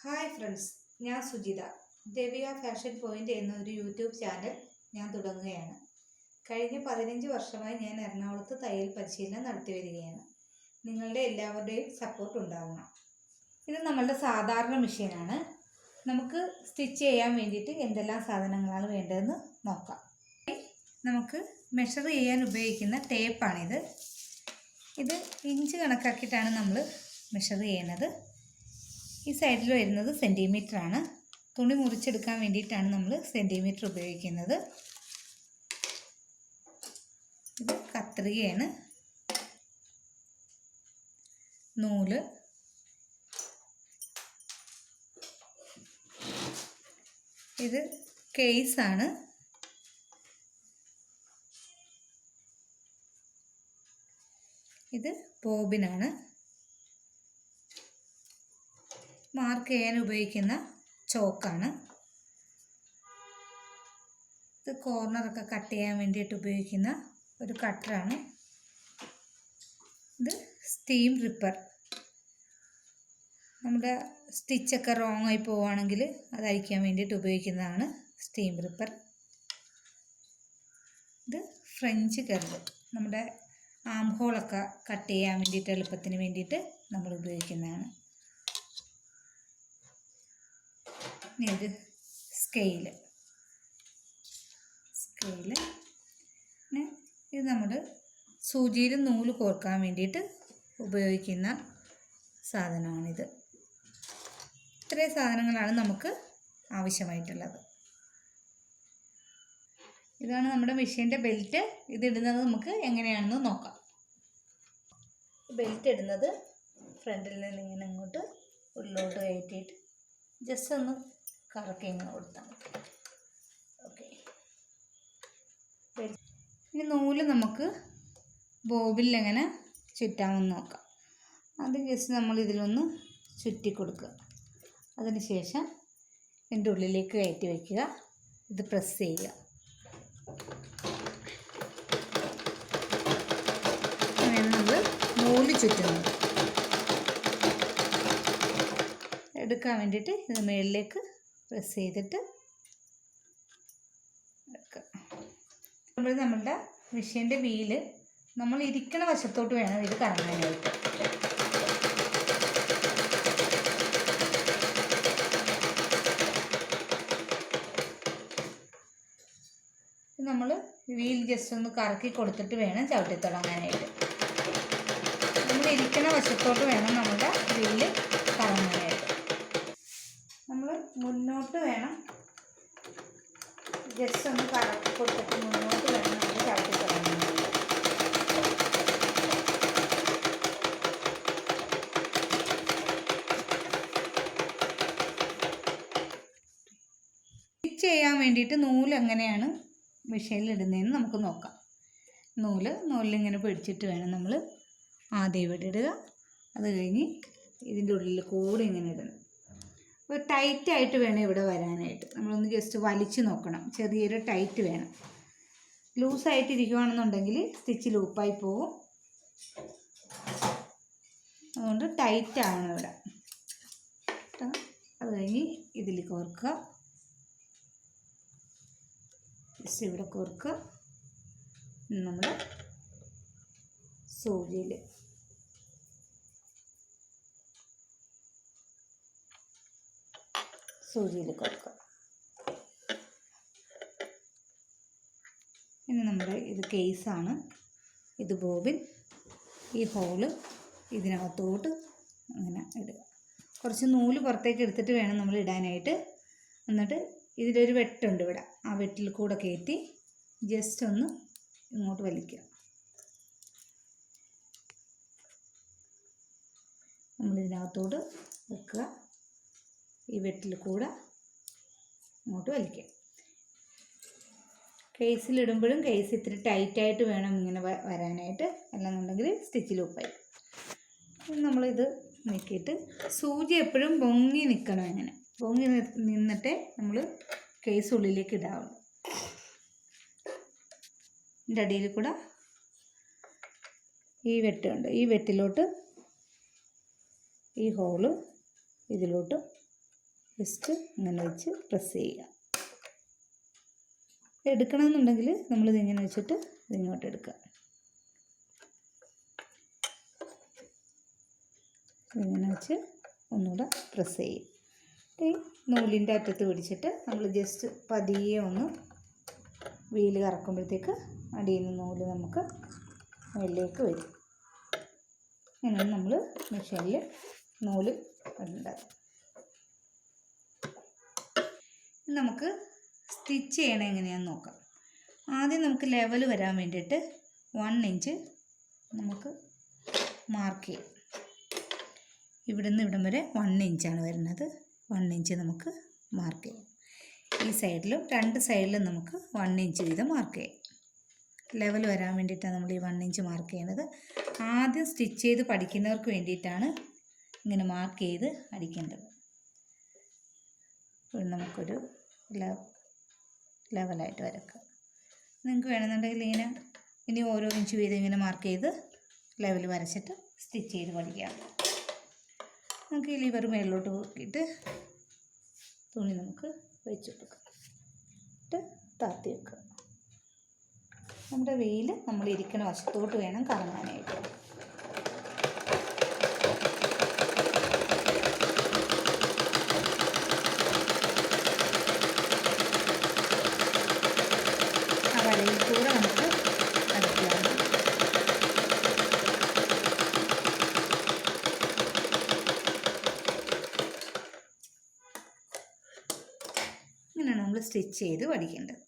Hi friends, ഞാൻ Sujitha. Devika fashion point എന്നൊരു YouTube channel ഞാൻ തുടങ്ങുകയാണ്. കഴിഞ്ഞ 15 വർഷമായി ഞാൻ എറണാകുളത്ത് തയ്യൽ പരിശീലനം നടത്തി വരികയാണ്. നിങ്ങളുടെ എല്ലാവരുടെയും സപ്പോർട്ട് ഉണ്ടാവണം. ഇത് നമ്മളുടെ സാധാരണ മെഷീനാണ്. നമുക്ക് സ്റ്റിച്ച് ചെയ്യാൻ വേണ്ടിയിട്ട് എന്തെല്ലാം സാധനങ്ങളാണ് വേണ്ടതെന്ന് നോക്കാം. നമുക്ക് മെഷർ ചെയ്യാൻ ഉപയോഗിക്കുന്ന ടേപ്പാണിത്. ഇത് ഇഞ്ച് കണക്കാക്കിയിട്ടാണ് നമ്മൾ മെഷർ ചെയ്യുന്നത്. ഈ സൈഡിൽ വരുന്നത് സെൻറ്റിമീറ്ററാണ്. തുണി മുറിച്ചെടുക്കാൻ വേണ്ടിയിട്ടാണ് നമ്മൾ സെൻറ്റിമീറ്റർ ഉപയോഗിക്കുന്നത്. ഇത് കത്രികയാണ്. നൂല്, ഇത് കേസാണ്. ഇത് ബോബിനാണ്. മാർക്ക് ചെയ്യാൻ ഉപയോഗിക്കുന്ന ചോക്കാണ്. ഇത് കോർണറൊക്കെ കട്ട് ചെയ്യാൻ വേണ്ടിയിട്ട് ഉപയോഗിക്കുന്ന ഒരു കട്ടറാണ്. ഇത് സ്റ്റീം റിപ്പർ. നമ്മുടെ സ്റ്റിച്ചൊക്കെ റോങ് ആയി പോവുകയാണെങ്കിൽ അത് അഴിക്കാൻ വേണ്ടിയിട്ട് ഉപയോഗിക്കുന്നതാണ് സ്റ്റീം റിപ്പർ. ഇത് ഫ്രഞ്ച് കർവ്. നമ്മുടെ ആം ഹോളൊക്കെ കട്ട് ചെയ്യാൻ വേണ്ടിയിട്ട് എളുപ്പത്തിന് വേണ്ടിയിട്ട് നമ്മൾ ഉപയോഗിക്കുന്നതാണ്. ഇത് സ്കെയില്. പിന്നെ ഇത് നമ്മൾ സൂചിയിൽ നൂല് കോർക്കാൻ വേണ്ടിയിട്ട് ഉപയോഗിക്കുന്ന സാധനമാണിത്. ഇത്രയും സാധനങ്ങളാണ് നമുക്ക് ആവശ്യമായിട്ടുള്ളത്. ഇതാണ് നമ്മുടെ മെഷീൻ്റെ ബെൽറ്റ്. ഇതിടുന്നത് നമുക്ക് എങ്ങനെയാണെന്ന് നോക്കാം. ബെൽറ്റ് ഇടുന്നത് ഫ്രണ്ടിൽ നിന്ന് ഇങ്ങനെ ഇങ്ങോട്ട് ഉള്ളിലോട്ട് കയറ്റിയിട്ട് ജസ്റ്റ് ഒന്ന് കറക്കി ഇങ്ങനെ കൊടുത്താൽ മതി. ഓക്കെ. ഇനി നൂല് നമുക്ക് ബോബിൽ എങ്ങനെ ചുറ്റാമെന്ന് നോക്കാം. അത് ജസ്റ്റ് നമ്മൾ ഇതിലൊന്ന് ചുറ്റി കൊടുക്കുക. അതിനുശേഷം ഇതിൻ്റെ ഉള്ളിലേക്ക് കയറ്റി വയ്ക്കുക. ഇത് പ്രസ് ചെയ്യുക. അങ്ങനെയാണ് നമ്മൾ നൂല് ചുറ്റുന്നത്. എടുക്കാൻ വേണ്ടിയിട്ട് ഇത് മുകളിലേക്ക് പ്രസ് ചെയ്തിട്ട് എടുക്കുക. നമ്മളുടെ മെഷീൻ്റെ വീല് നമ്മൾ ഇരിക്കണ വശത്തോട്ട് വേണം ഇത് കറങ്ങാനായിട്ട്. നമ്മൾ വീൽ ജസ്റ്റ് ഒന്ന് കറക്കി കൊടുത്തിട്ട് വേണം ചവിട്ടി തുടങ്ങാനായിട്ട്. നമ്മൾ ഇരിക്കണ വശത്തോട്ട് വേണം നമ്മുടെ വീല് കറങ്ങാനായിട്ട്. നമ്മൾ മുന്നോട്ട് വേണം ജസ്റ്റ് ഒന്ന് കറക്കി കൊടുത്തിട്ട് മുന്നോട്ട് വേണം നമ്മൾ ചവിട്ടി തുടങ്ങാൻ. സ്റ്റിച്ച് ചെയ്യാൻ വേണ്ടിയിട്ട് നൂല് എങ്ങനെയാണ് മെഷീനിൽ ഇടുന്നതെന്ന് നമുക്ക് നോക്കാം. നൂലിങ്ങനെ പിടിച്ചിട്ട് വേണം നമ്മൾ ആദ്യം ഇവിടെ ഇടുക. അത് കഴിഞ്ഞ് ഇതിൻ്റെ ഉള്ളിൽ കൂടെ ഇങ്ങനെ ഇടണം. ഒരു ടൈറ്റായിട്ട് വേണം ഇവിടെ വരാനായിട്ട്. നമ്മളൊന്ന് ജസ്റ്റ് വലിച്ച് നോക്കണം. ചെറിയൊരു ടൈറ്റ് വേണം. ലൂസായിട്ടിരിക്കുകയാണെന്നുണ്ടെങ്കിൽ സ്റ്റിച്ച് ലൂപ്പായി പോകും. അതുകൊണ്ട് ടൈറ്റാണ് ഇവിടെ. അത് കഴിഞ്ഞ് ഇതിൽ കോർക്കുക. ജസ്റ്റ് ഇവിടെ കോർക്കുക. നമ്മുടെ സൂചിയിൽ കൊടുക്കുക. ഇനി നമ്മുടെ ഇത് കേസാണ്. ഇത് ബോബിൻ. ഈ ഹോള് ഇതിനകത്തോട്ട് അങ്ങനെ ഇടുക. കുറച്ച് നൂല് പുറത്തേക്ക് എടുത്തിട്ട് വേണം നമ്മൾ ഇടാനായിട്ട്. എന്നിട്ട് ഇതിലൊരു വെട്ടുണ്ട് ഇവിടെ. ആ വെട്ടിൽ കൂടെ കയറ്റി ജസ്റ്റ് ഒന്ന് ഇങ്ങോട്ട് വലിക്കുക. നമ്മളിതിനകത്തോട്ട് വെക്കുക. ഈ വെട്ടിൽ കൂടെ ഇങ്ങോട്ട് വലിക്കുക. കേസിലിടുമ്പോഴും കേസ് ഇത്തിരി ടൈറ്റായിട്ട് വേണം ഇങ്ങനെ വരാനായിട്ട്. അല്ലെന്നുണ്ടെങ്കിൽ സ്റ്റിച്ച് ലൂപ്പായി. നമ്മളിത് നീക്കിയിട്ട് സൂചി എപ്പോഴും പൊങ്ങി നിൽക്കണം. ഇങ്ങനെ പൊങ്ങി നിന്നിട്ടേ നമ്മൾ കേസ് ഉള്ളിലേക്ക് ഇടാവുള്ളൂ. ഇതിൻ്റെ അടിയിൽ കൂടെ ഈ വെട്ടുണ്ട്. ഈ വെട്ടിലോട്ട് ഈ ഹോള് ഇതിലോട്ട് ജസ്റ്റ് ഇങ്ങനെ വെച്ച് പ്രസ് ചെയ്യുക. എടുക്കണമെന്നുണ്ടെങ്കിൽ നമ്മളിതിങ്ങനെ വെച്ചിട്ട് ഇതിങ്ങോട്ട് എടുക്കുക. ഇങ്ങനെ വെച്ച് ഒന്നുകൂടെ പ്രസ് ചെയ്യും. ഈ നൂലിൻ്റെ അറ്റത്ത് പിടിച്ചിട്ട് നമ്മൾ ജസ്റ്റ് പതിയെ ഒന്ന് വീല് കറക്കുമ്പോഴത്തേക്ക് അടിയിൽ നിന്ന് നൂല് നമുക്ക് മേളിലേക്ക് വരും. ഇങ്ങനെയാണ് നമ്മൾ മെഷീനിൽ നൂല് ഇടേണ്ടത്. നമുക്ക് സ്റ്റിച്ച് ചെയ്യണം എങ്ങനെയാണെന്ന് നോക്കാം. ആദ്യം നമുക്ക് ലെവൽ വരാൻ വേണ്ടിയിട്ട് 1 ഇഞ്ച് നമുക്ക് മാർക്ക് ചെയ്യാം. ഇവിടുന്ന് ഇവിടം വരെ 1 ഇഞ്ചാണ് വരുന്നത്. 1 ഇഞ്ച് നമുക്ക് മാർക്ക് ചെയ്യാം. ഈ സൈഡിലും 2 സൈഡിലും നമുക്ക് 1 ഇഞ്ച് വീതം മാർക്ക് ചെയ്യാം. ലെവൽ വരാൻ വേണ്ടിയിട്ടാണ് നമ്മൾ ഈ 1 ഇഞ്ച് മാർക്ക് ചെയ്യുന്നത്. ആദ്യം സ്റ്റിച്ച് ചെയ്ത് പഠിക്കുന്നവർക്ക് വേണ്ടിയിട്ടാണ് ഇങ്ങനെ മാർക്ക് ചെയ്ത് അടിക്കേണ്ടത്. നമുക്കൊരു ലെവലായിട്ട് വരക്കുക. നിങ്ങൾക്ക് വേണമെന്നുണ്ടെങ്കിൽ ഇനി ഓരോ ഇഞ്ച് വീതം ഇങ്ങനെ മാർക്ക് ചെയ്ത് ലെവൽ വരച്ചിട്ട് സ്റ്റിച്ച് ചെയ്ത് പഠിക്കാം. നമുക്ക് ഈ ലിവർ മേളിലോട്ട് നോക്കിയിട്ട് തുണി നമുക്ക് വെച്ച് കൊടുക്കാം. എന്നിട്ട് താത്തി വെക്കുക. നമ്മുടെ വെയിൽ നമ്മൾ ഇരിക്കുന്ന വശത്തോട്ട് വേണം കറങ്ങാനായിട്ട്. ആ വലയിൽ കൂടെ നമുക്ക് അടിക്കാം. ഇങ്ങനെയാണ് നമ്മൾ സ്റ്റിച്ച് ചെയ്ത് പഠിക്കേണ്ടത്.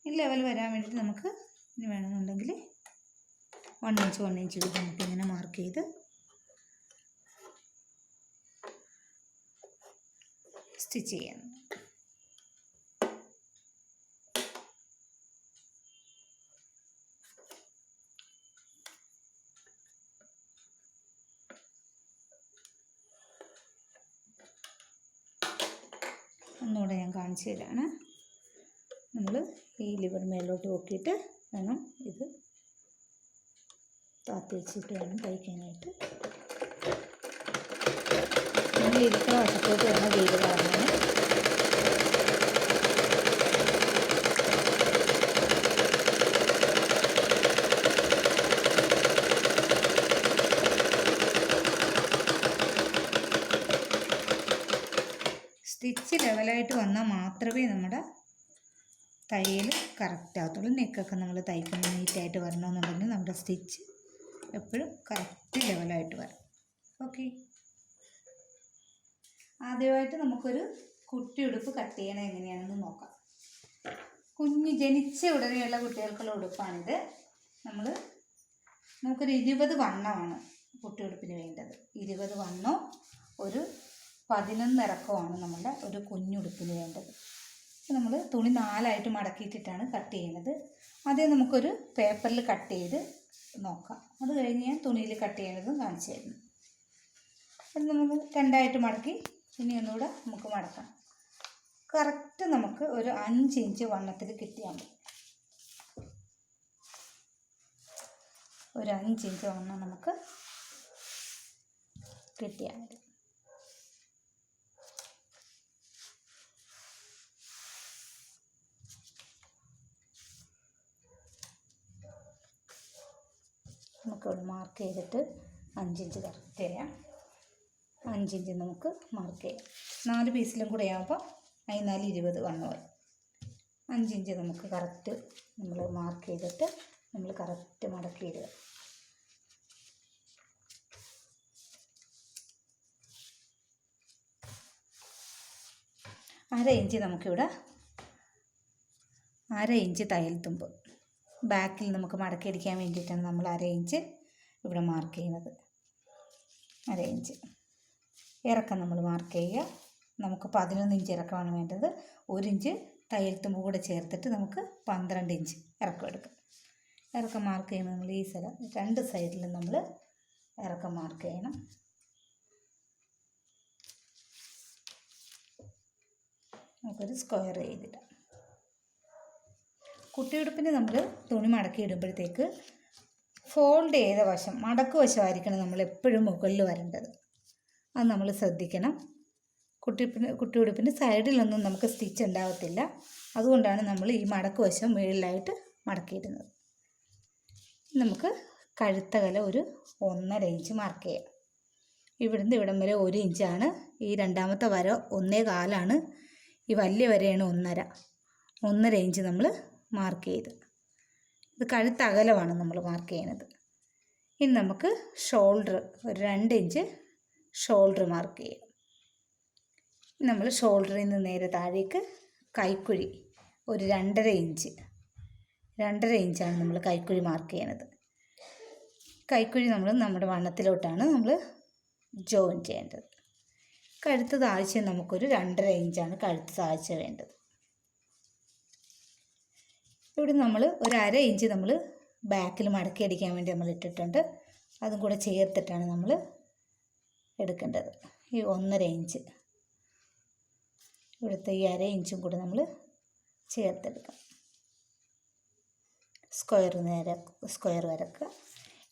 ഈ ലെവൽ വരാൻ വേണ്ടിയിട്ട് നമുക്ക് ഇനി വേണമെന്നുണ്ടെങ്കിൽ 1 ഇഞ്ച് വീതം നമുക്കിങ്ങനെ മാർക്ക് ചെയ്ത് സ്റ്റിച്ച് ചെയ്യാം. ഒന്നുകൂടെ ഞാൻ കാണിച്ചു തരാണ്. നമ്മൾ ഈ ലിവർ മേലോട്ട് നോക്കിയിട്ട് വേണം ഇത് താത്തി വെച്ചിട്ട് വേണം തയ്ക്കാനായിട്ട്. നമ്മൾ ഇരിക്കുന്ന വശത്തോട്ട് വേണം വെയിൽ കാണാൻ. സ്റ്റിച്ച് ലെവലായിട്ട് വന്നാൽ മാത്രമേ നമ്മുടെ തയ്യൽ കറക്റ്റ് ആകത്തുള്ളൂ. നെക്കൊക്കെ നമ്മൾ തയ്ക്കുമ്പോൾ നീറ്റായിട്ട് വരണമെന്നുണ്ടെങ്കിൽ നമ്മുടെ സ്റ്റിച്ച് എപ്പോഴും കറക്റ്റ് ലെവലായിട്ട് വരും. ഓക്കെ, ആദ്യമായിട്ട് നമുക്കൊരു കുട്ടിയുടുപ്പ് കട്ട് ചെയ്യണം എങ്ങനെയാണെന്ന് നോക്കാം. ജനിച്ച ഉടനെയുള്ള കുട്ടികൾക്കുള്ള ഉടുപ്പാണിത്. നമുക്കൊരു 20 വണ്ണമാണ് കുട്ടിയുടുപ്പിന് വേണ്ടത്. 20 വണ്ണോ ഒരു 11 ഇറക്കമാണ് നമ്മളുടെ ഒരു കുഞ്ഞുടുപ്പിന് വേണ്ടത്. നമ്മൾ തുണി 4ആയിട്ട് മടക്കിയിട്ടിട്ടാണ് കട്ട് ചെയ്യുന്നത്. ആദ്യം നമുക്കൊരു പേപ്പറിൽ കട്ട് ചെയ്ത് നോക്കാം. അത് കഴിഞ്ഞ് ഞാൻ തുണിയിൽ കട്ട് ചെയ്യുന്നതും കാണിച്ചു തരുന്നു. അത് നമ്മൾ 2ആയിട്ട് മടക്കി ഇനി ഒന്നുകൂടെ നമുക്ക് മടക്കാം. കറക്റ്റ് നമുക്ക് ഒരു 5 ഇഞ്ച് വണ്ണത്തിൽ കിട്ടിയാൽ മതി. ഒരു 5 ഇഞ്ച് വണ്ണം നമുക്ക് കിട്ടിയാൽ മതി. നമുക്കിവിടെ മാർക്ക് ചെയ്തിട്ട് 5 ഇഞ്ച് കറക്റ്റ് ചെയ്യാം. 5 ഇഞ്ച് നമുക്ക് മാർക്ക് ചെയ്യാം. 4 പീസിലും കൂടെ ആകുമ്പോൾ 14 20 വണ്ണമായി. 5 ഇഞ്ച് നമുക്ക് കറക്റ്റ് നമ്മൾ മാർക്ക് ചെയ്തിട്ട് നമ്മൾ കറക്റ്റ് മടക്കി ഇടുക. അര ഇഞ്ച് നമുക്കിവിടെ 1/2 ഇഞ്ച് തയ്യൽ തുമ്പ് ബാക്കിൽ നമുക്ക് മടക്കിയടിക്കാൻ വേണ്ടിയിട്ടാണ് നമ്മൾ 1/2 ഇഞ്ച് ഇവിടെ മാർക്ക് ചെയ്യുന്നത്. 1/2 ഇഞ്ച് ഇറക്കം നമ്മൾ മാർക്ക് ചെയ്യുക. നമുക്ക് 11 ഇഞ്ച് ഇറക്കമാണ് വേണ്ടത്. 1 ഇഞ്ച് തയ്യൽ തുമ്പ് കൂടെ ചേർത്തിട്ട് നമുക്ക് 12 ഇഞ്ച് ഇറക്കം എടുക്കാം. ഇറക്കം മാർക്ക് ചെയ്യുമ്പോൾ നമ്മൾ ഈ സ്ഥലം 2 സൈഡിലും നമ്മൾ ഇറക്കം മാർക്ക് ചെയ്യണം. നമുക്കൊരു സ്ക്വയർ ചെയ്തിടാം. കുട്ടിയുടുപ്പിന് നമ്മൾ തുണി മടക്കി ഇടുമ്പോഴത്തേക്ക് ഫോൾഡ് ചെയ്ത വശം മടക്ക് വശമായിരിക്കണം നമ്മൾ എപ്പോഴും മുകളിൽ വരേണ്ടത്. അത് നമ്മൾ ശ്രദ്ധിക്കണം. കുട്ടിയുടുപ്പിൻ്റെ സൈഡിലൊന്നും നമുക്ക് സ്റ്റിച്ച് ഉണ്ടാകത്തില്ല. അതുകൊണ്ടാണ് നമ്മൾ ഈ മടക്ക് വശം മുകളിലായിട്ട് മടക്കിയിടുന്നത്. നമുക്ക് കഴുത്തകല ഒരു 1.5 ഇഞ്ച് മാർക്ക് ചെയ്യാം. ഇവിടുന്ന് ഇവിടം വരെ 1 ഇഞ്ചാണ്. ഈ രണ്ടാമത്തെ വര 1.25 ഈ വലിയ വരയാണ് 1.5 ഇഞ്ച് നമ്മൾ മാർക്ക് ചെയ്ത്. ഇത് കഴുത്തകലമാണ് നമ്മൾ മാർക്ക് ചെയ്യുന്നത്. ഇനി നമുക്ക് ഷോൾഡർ ഒരു 2 ഇഞ്ച് ഷോൾഡർ മാർക്ക് ചെയ്യാം. നമ്മൾ ഷോൾഡറിൽ നിന്ന് നേരെ താഴേക്ക് കൈക്കുഴി ഒരു 2.5 ഇഞ്ചാണ് നമ്മൾ കൈക്കുഴി മാർക്ക് ചെയ്യണത്. കൈക്കുഴി നമ്മുടെ വണ്ണത്തിലോട്ടാണ് നമ്മൾ ജോയിൻ ചെയ്യേണ്ടത്. കഴുത്ത് താഴ്ച നമുക്കൊരു 2.5 ഇഞ്ചാണ് കഴുത്ത് താഴ്ച വേണ്ടത്. ഇവിടെ നമ്മൾ ഒരു 1/2 ഇഞ്ച് നമ്മൾ ബാക്കിൽ മടക്കി അടിക്കാൻ വേണ്ടി നമ്മൾ ഇട്ടിട്ടുണ്ട്. അതും കൂടെ ചേർത്തിട്ടാണ് നമ്മൾ എടുക്കേണ്ടത്. ഈ 1.5 ഇഞ്ച് ഇവിടുത്തെ ഈ 1/2 ഇഞ്ചും കൂടെ നമ്മൾ ചേർത്തെടുക്കാം. സ്ക്വയർ വരക്കുക.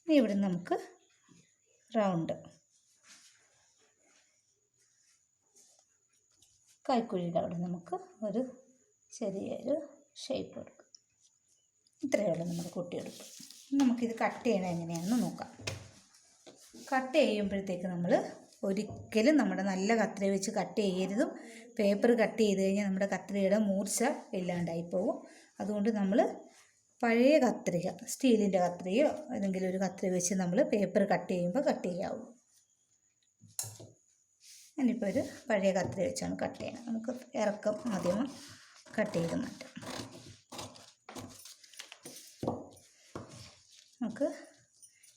ഇനി ഇവിടെ നമുക്ക് റൗണ്ട് കൈക്കുഴിയുടെ അവിടെ നമുക്ക് ഒരു ചെറിയൊരു ഷേപ്പ് കൊടുക്കും. ഇത്രയേ ഉള്ളൂ നമ്മുടെ കുട്ടിയുടുപ്പ്. നമുക്കിത് കട്ട് ചെയ്യണം എങ്ങനെയാണെന്ന് നോക്കാം. കട്ട് ചെയ്യുമ്പോഴത്തേക്ക് നമ്മൾ ഒരിക്കലും നമ്മുടെ നല്ല കത്രിക വെച്ച് കട്ട് ചെയ്യരുതും. പേപ്പർ കട്ട് ചെയ്ത് കഴിഞ്ഞാൽ നമ്മുടെ കത്രികയുടെ മൂർച്ച ഇല്ലാണ്ടായി പോകും. അതുകൊണ്ട് നമ്മൾ പഴയ കത്രിക, സ്റ്റീലിൻ്റെ കത്രികയോ ഏതെങ്കിലും ഒരു കത്രിക വെച്ച് നമ്മൾ പേപ്പർ കട്ട് ചെയ്യുമ്പോൾ കട്ട് ചെയ്യാവും. ഞാനിപ്പോൾ ഒരു പഴയ കത്രിക വെച്ചാണ് കട്ട് ചെയ്യണം. നമുക്ക് ഇറക്കം ആദ്യം കട്ട് ചെയ്ത് മാറ്റാം. നമുക്ക്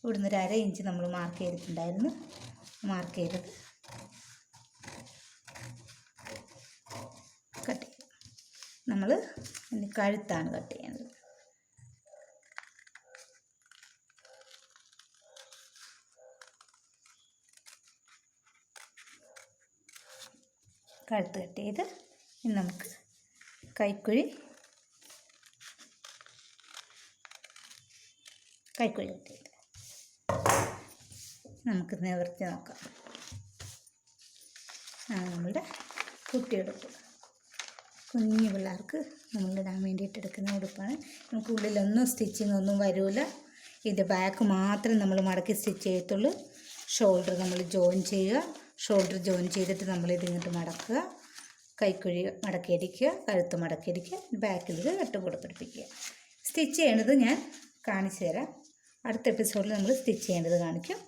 ഇവിടുന്ന് ഒരു 1/2 ഇഞ്ച് നമ്മൾ മാർക്ക് ചെയ്തിട്ടുണ്ടായിരുന്നു. മാർക്ക് ചെയ്തത് കട്ട് ചെയ്യും. നമ്മൾ ഇനി കഴുത്താണ് കട്ട് ചെയ്യുന്നത്. കഴുത്ത് കട്ട് ചെയ്ത് ഇനി നമുക്ക് കൈക്കുഴി കട്ട് ചെയ്ത് നമുക്ക് നിവർത്തി നോക്കാം. നമ്മളുടെ കുട്ടിയുടുപ്പ് കുഞ്ഞു പിള്ളേർക്ക് നമ്മളിടാൻ വേണ്ടിയിട്ട് എടുക്കുന്ന ഉടുപ്പാണ്. നമുക്ക് ഉള്ളിലൊന്നും സ്റ്റിച്ചിങ് ഒന്നും വരില്ല. ഇത് ബാക്ക് മാത്രം നമ്മൾ മടക്കി സ്റ്റിച്ച് ചെയ്യത്തുള്ളൂ. ഷോൾഡർ നമ്മൾ ജോയിൻ ചെയ്യുക. ഷോൾഡർ ജോയിൻ ചെയ്തിട്ട് നമ്മളിത് ഇങ്ങോട്ട് മടക്കുക. കൈക്കുഴി മടക്കിയടിക്കുക, കഴുത്ത് മടക്കിയടിക്കുക, ബാക്കിൽ ഇത് കെട്ടുകൂടെ പിടിപ്പിക്കുക. സ്റ്റിച്ച് ചെയ്യേണ്ടത് ഞാൻ കാണിച്ചു തരാം. അടുത്ത എപ്പിസോഡിൽ നമ്മൾ സ്റ്റിച്ച് ചെയ്യേണ്ടത് കാണിക്കും.